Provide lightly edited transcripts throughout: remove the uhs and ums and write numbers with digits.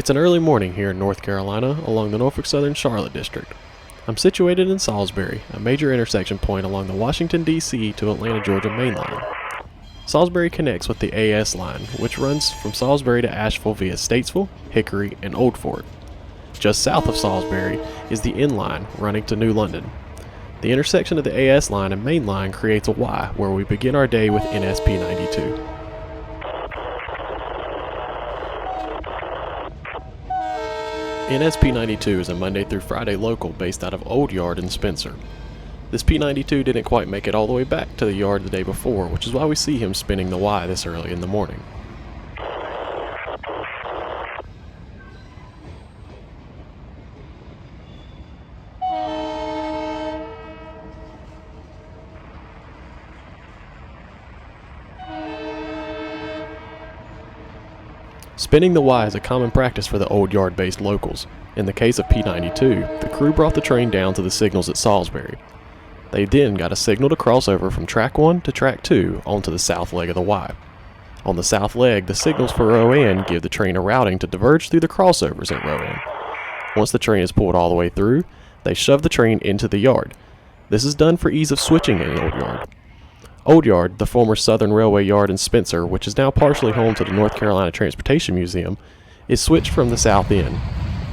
It's an early morning here in North Carolina along the Norfolk Southern Charlotte District. I'm situated in Salisbury, a major intersection point along the Washington, D.C. to Atlanta, Georgia main line. Salisbury connects with the AS line, which runs from Salisbury to Asheville via Statesville, Hickory, and Old Fort. Just south of Salisbury is the N line running to New London. The intersection of the AS line and main line creates a Y where we begin our day with NSP 92. NSP 92 is a Monday through Friday local based out of Old Yard in Spencer. This P92 didn't quite make it all the way back to the yard the day before, which is why we see him spinning the Y this early in the morning. Spinning the Y is a common practice for the Old Yard-based locals. In the case of P92, the crew brought the train down to the signals at Salisbury. They then got a signal to cross over from track 1 to track 2 onto the south leg of the Y. On the south leg, the signals for row N give the train a routing to diverge through the crossovers at row N. Once the train is pulled all the way through, they shove the train into the yard. This is done for ease of switching in Old Yard. Old Yard, the former Southern Railway Yard in Spencer, which is now partially home to the North Carolina Transportation Museum, is switched from the south end.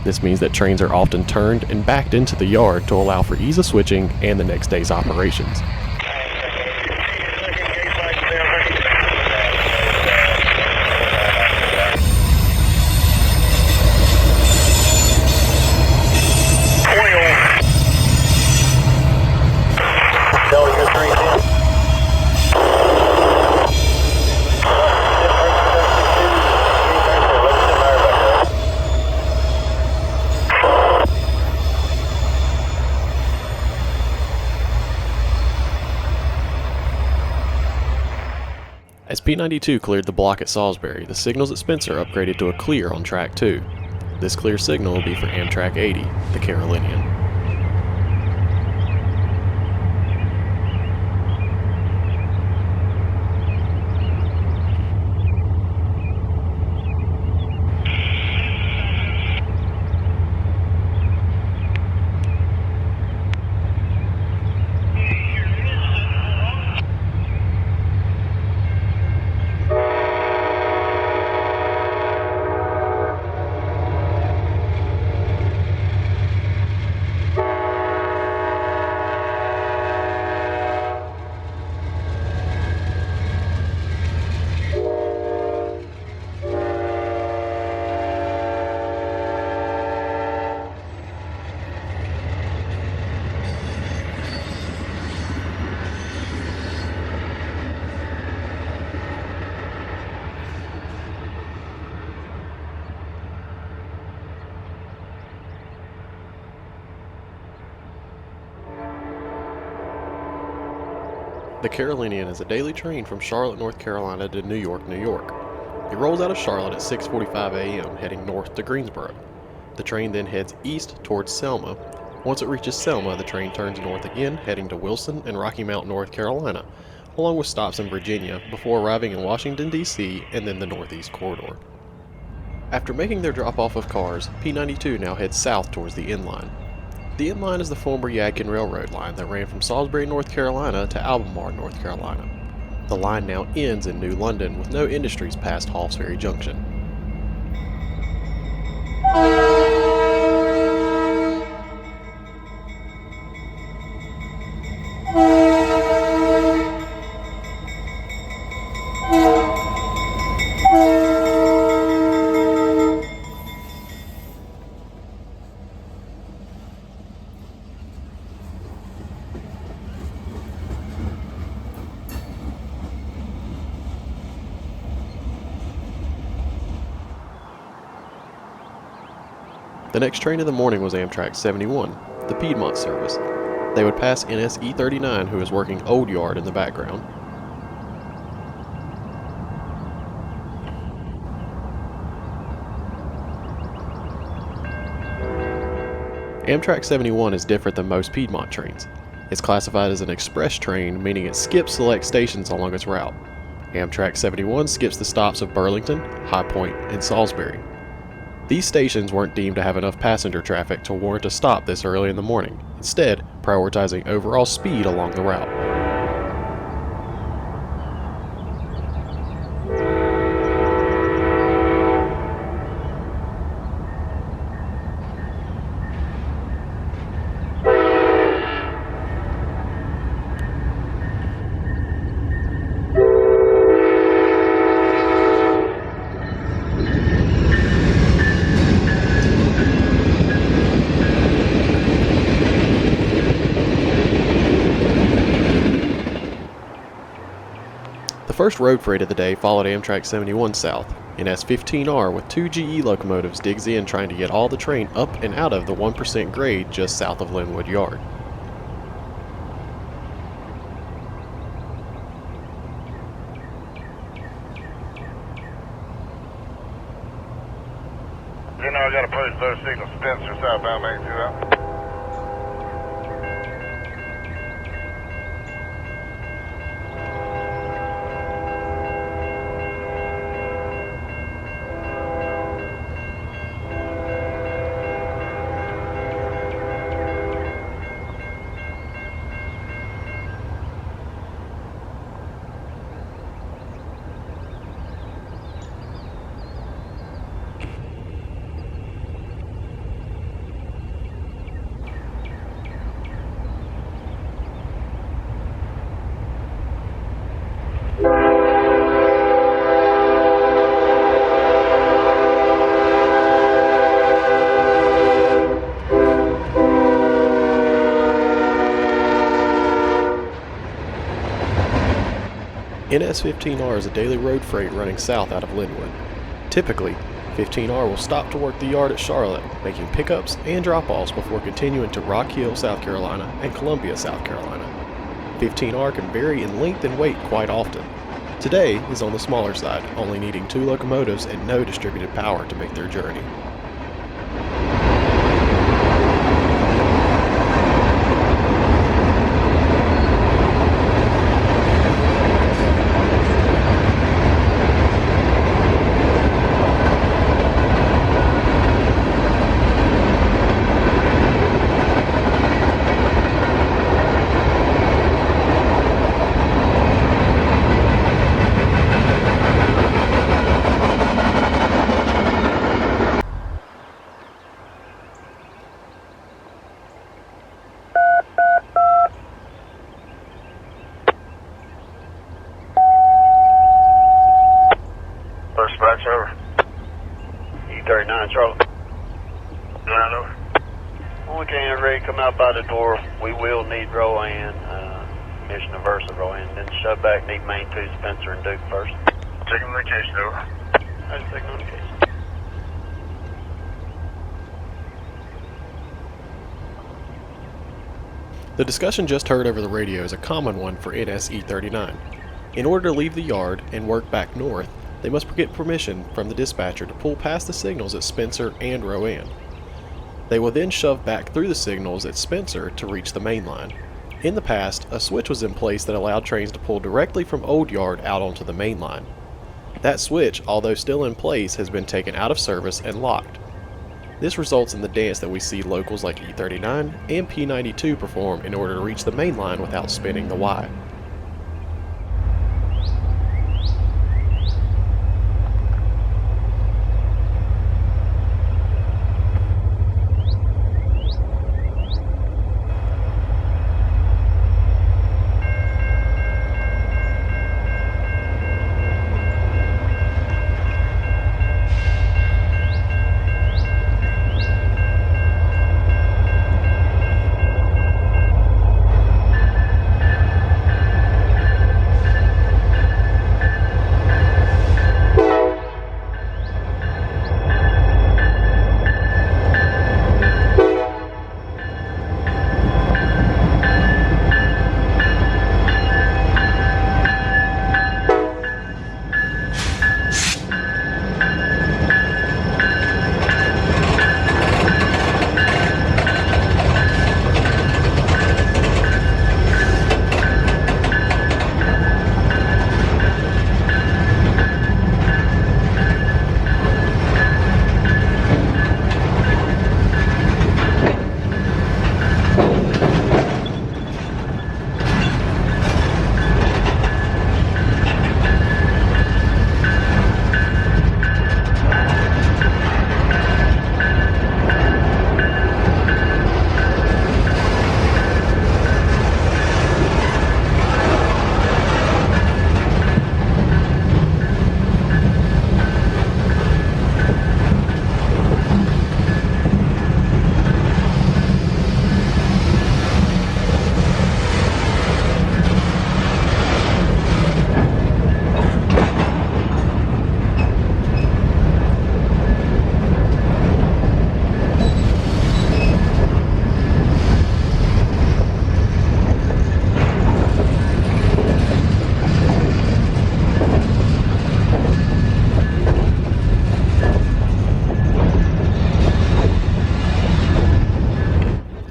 This means that trains are often turned and backed into the yard to allow for ease of switching and the next day's operations. As P92 cleared the block at Salisbury, the signals at Spencer upgraded to a clear on track 2. This clear signal will be for Amtrak 80, the Carolinian. The Carolinian is a daily train from Charlotte, North Carolina to New York, New York. It rolls out of Charlotte at 6:45 a.m. heading north to Greensboro. The train then heads east towards Selma. Once it reaches Selma, the train turns north again, heading to Wilson and Rocky Mount, North Carolina, along with stops in Virginia, before arriving in Washington, D.C. and then the Northeast Corridor. After making their drop-off of cars, P92 now heads south towards the N line. The N line is the former Yadkin Railroad line that ran from Salisbury, North Carolina to Albemarle, North Carolina. The line now ends in New London with no industries past Hall's Ferry Junction. The next train of the morning was Amtrak 71, the Piedmont service. They would pass NSE 39, who is working Old Yard in the background. Amtrak 71 is different than most Piedmont trains. It's classified as an express train, meaning it skips select stations along its route. Amtrak 71 skips the stops of Burlington, High Point, and Salisbury. These stations weren't deemed to have enough passenger traffic to warrant a stop this early in the morning, instead prioritizing overall speed along the route. The first road freight of the day followed Amtrak 71 south. An S15R with 2 GE locomotives digs in trying to get all the train up and out of the 1% grade just south of Linwood Yard. You know I got a post those signal Spencer southbound main 2 out. NS15R is a daily road freight running south out of Linwood. Typically, 15R will stop to work the yard at Charlotte, making pickups and drop-offs before continuing to Rock Hill, South Carolina and Columbia, South Carolina. 15R can vary in length and weight quite often. Today is on the smaller side, only needing 2 locomotives and no distributed power to make their journey. Dispatch over. E39 Charlotte. Line over. When we can ready to come out by the door, we will need Rowan, Mission of Versa Rowan, then shove back, need main 2 Spencer and Duke first. Taking location over. That's taking on the case. The discussion just heard over the radio is a common one for NS-E39. In order to leave the yard and work back north, they must get permission from the dispatcher to pull past the signals at Spencer and Rowan. They will then shove back through the signals at Spencer to reach the main line. In the past, a switch was in place that allowed trains to pull directly from Old Yard out onto the main line. That switch, although still in place, has been taken out of service and locked. This results in the dance that we see locals like E39 and P92 perform in order to reach the main line without spinning the Y.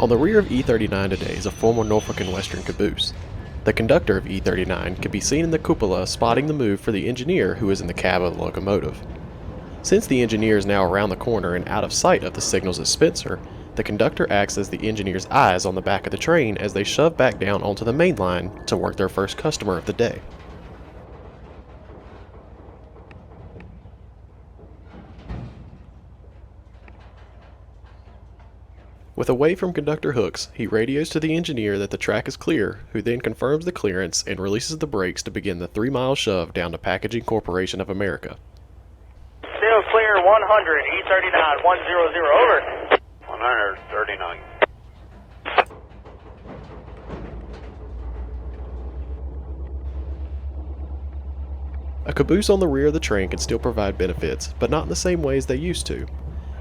On the rear of E39 today is a former Norfolk and Western caboose. The conductor of E39 can be seen in the cupola spotting the move for the engineer who is in the cab of the locomotive. Since the engineer is now around the corner and out of sight of the signals at Spencer, the conductor acts as the engineer's eyes on the back of the train as they shove back down onto the main line to work their first customer of the day. With a wave from Conductor Hooks, he radios to the engineer that the track is clear, who then confirms the clearance and releases the brakes to begin the 3-mile shove down to Packaging Corporation of America. Still clear 100, E39, 100, over. 139. A caboose on the rear of the train can still provide benefits, but not in the same way as they used to.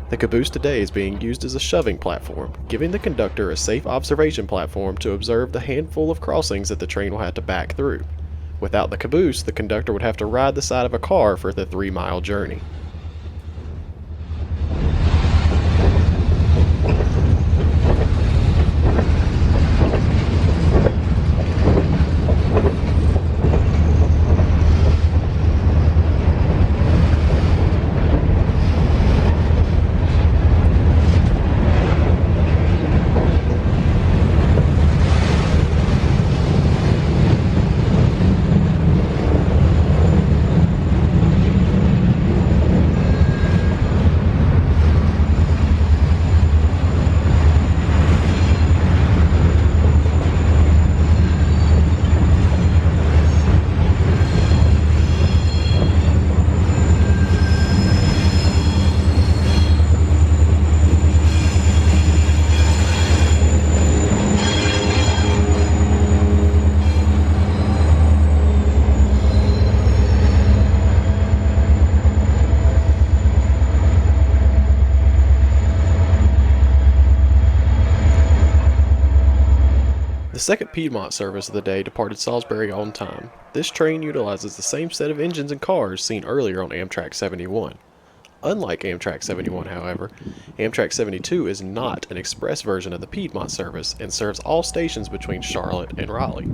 The caboose today is being used as a shoving platform, giving the conductor a safe observation platform to observe the handful of crossings that the train will have to back through. Without the caboose, the conductor would have to ride the side of a car for the 3-mile journey. The second Piedmont service of the day departed Salisbury on time. This train utilizes the same set of engines and cars seen earlier on Amtrak 71. Unlike Amtrak 71, however, Amtrak 72 is not an express version of the Piedmont service and serves all stations between Charlotte and Raleigh.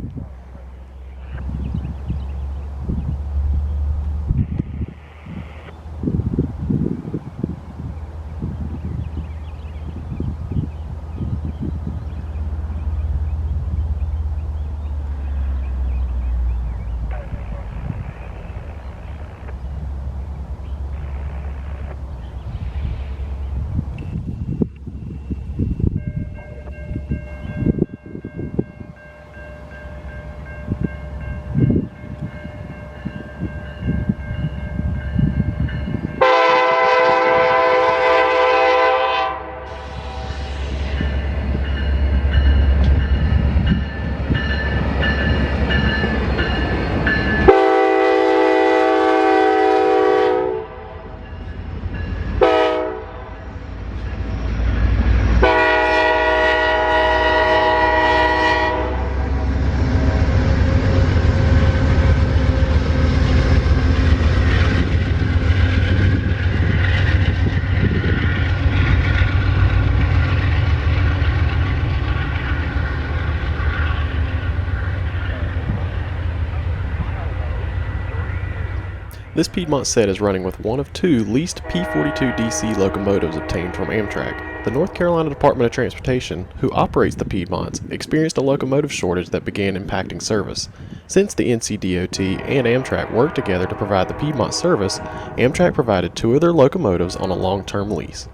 This Piedmont set is running with one of 2 leased P-42DC locomotives obtained from Amtrak. The North Carolina Department of Transportation, who operates the Piedmonts, experienced a locomotive shortage that began impacting service. Since the NCDOT and Amtrak worked together to provide the Piedmont service, Amtrak provided 2 of their locomotives on a long-term lease.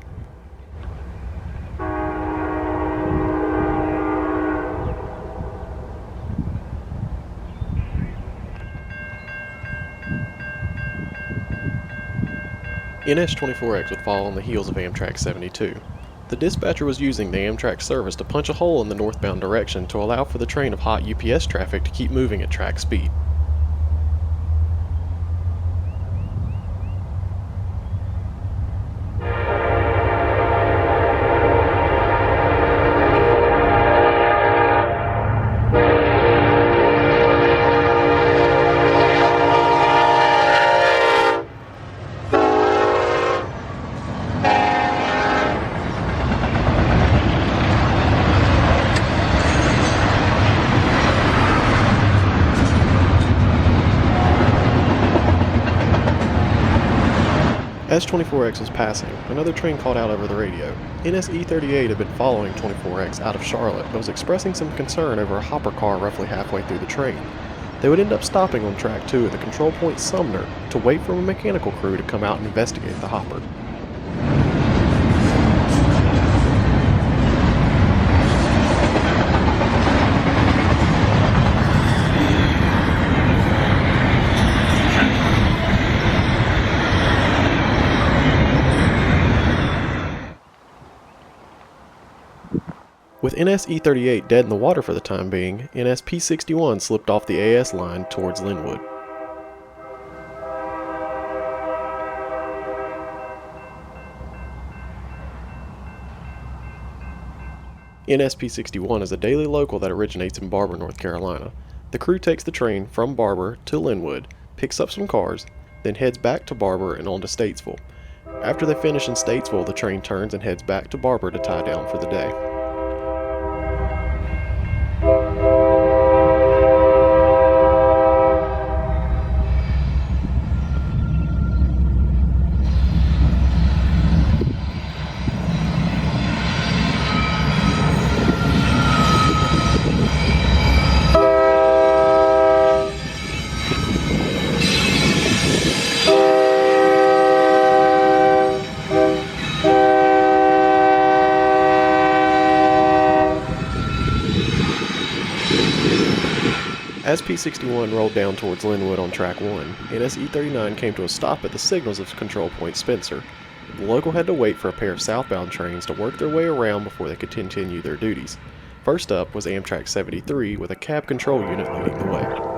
NS-24X would follow on the heels of Amtrak 72. The dispatcher was using the Amtrak service to punch a hole in the northbound direction to allow for the train of hot UPS traffic to keep moving at track speed. As 24X was passing, another train called out over the radio. NSE-38 had been following 24X out of Charlotte, but was expressing some concern over a hopper car roughly halfway through the train. They would end up stopping on track 2 at the control point Sumner to wait for a mechanical crew to come out and investigate the hopper. With NSE-38 dead in the water for the time being, NSP-61 slipped off the AS line towards Linwood. NSP-61 is a daily local that originates in Barber, North Carolina. The crew takes the train from Barber to Linwood, picks up some cars, then heads back to Barber and on to Statesville. After they finish in Statesville, the train turns and heads back to Barber to tie down for the day. As P-61 rolled down towards Linwood on track 1, NSE-39 came to a stop at the signals of control point Spencer. The local had to wait for a pair of southbound trains to work their way around before they could continue their duties. First up was Amtrak 73 with a cab control unit leading the way.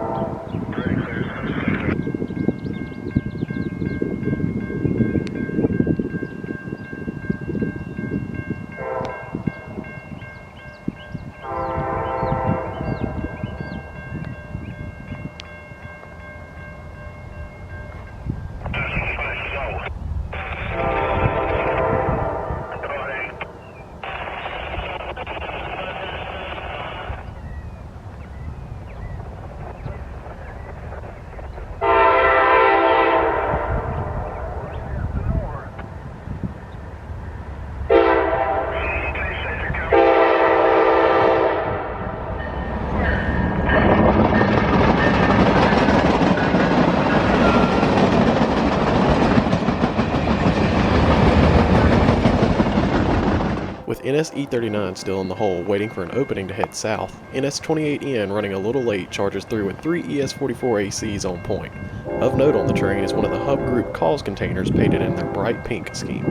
With NSE-39 still in the hole, waiting for an opening to head south, NS-28N, running a little late, charges through with 3 ES-44 ACs on point. Of note on the train is one of the Hub Group cause containers painted in their bright pink scheme.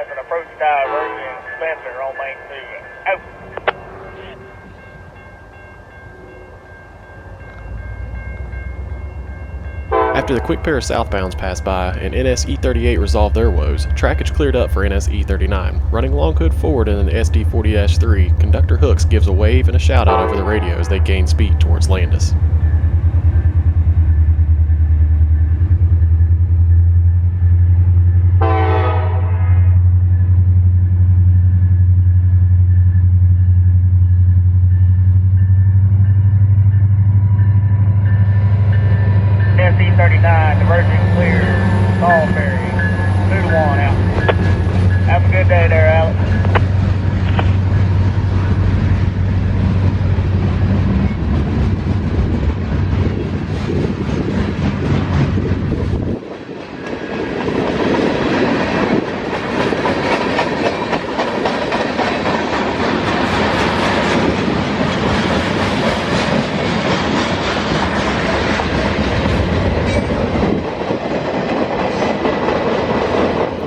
has an approach diversion Spencer on main 2. Out. After the quick pair of southbounds passed by and NS E38 resolved their woes, trackage cleared up for NS E39. Running long hood forward in an SD40-3, Conductor Hooks gives a wave and a shout out over the radio as they gain speed towards Landis. SE39, diverging clear, Salisbury, 2 to 1 out. Have a good day there, Alex.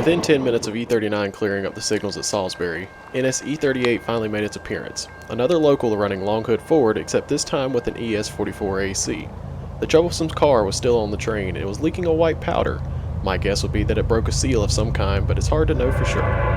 Within 10 minutes of E39 clearing up the signals at Salisbury, NS E38 finally made its appearance. Another local running long hood forward, except this time with an ES44AC. The troublesome car was still on the train and it was leaking a white powder. My guess would be that it broke a seal of some kind, but it's hard to know for sure.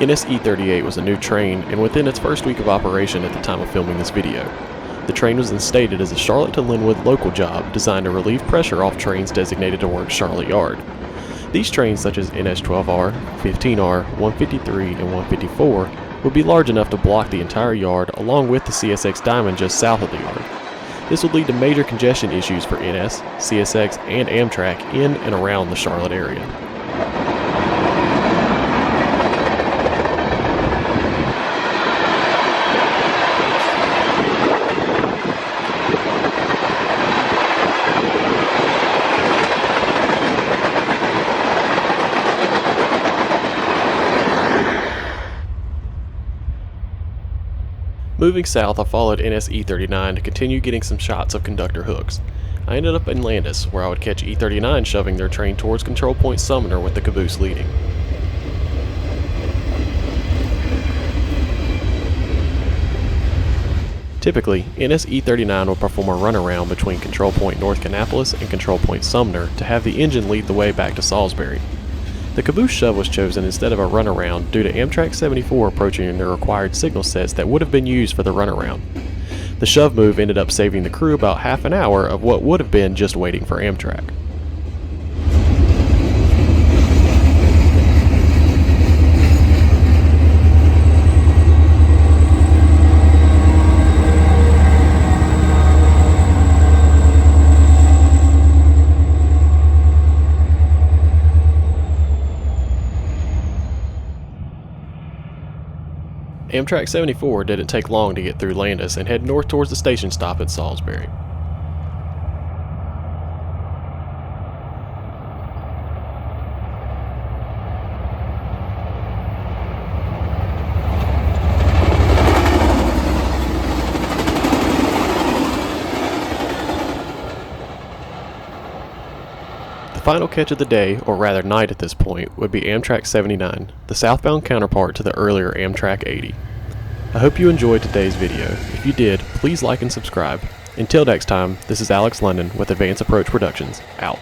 NS E38 was a new train, and within its first week of operation at the time of filming this video. The train was instated as a Charlotte to Linwood local job designed to relieve pressure off trains designated to work Charlotte Yard. These trains, such as NS12R, 15R, 153, and 154, would be large enough to block the entire yard along with the CSX Diamond just south of the yard. This would lead to major congestion issues for NS, CSX, and Amtrak in and around the Charlotte area. Moving south, I followed NS E39 to continue getting some shots of Conductor Hooks. I ended up in Landis, where I would catch E39 shoving their train towards Control Point Sumner with the caboose leading. Typically, NS E39 will perform a runaround between Control Point North Kannapolis and Control Point Sumner to have the engine lead the way back to Salisbury. The caboose shove was chosen instead of a runaround due to Amtrak 74 approaching the required signal sets that would have been used for the runaround. The shove move ended up saving the crew about half an hour of what would have been just waiting for Amtrak. Amtrak 74 didn't take long to get through Landis and head north towards the station stop at Salisbury. The final catch of the day, or rather night at this point, would be Amtrak 79, the southbound counterpart to the earlier Amtrak 80. I hope you enjoyed today's video. If you did, please like and subscribe. Until next time, this is Alex London with Advanced Approach Productions, out.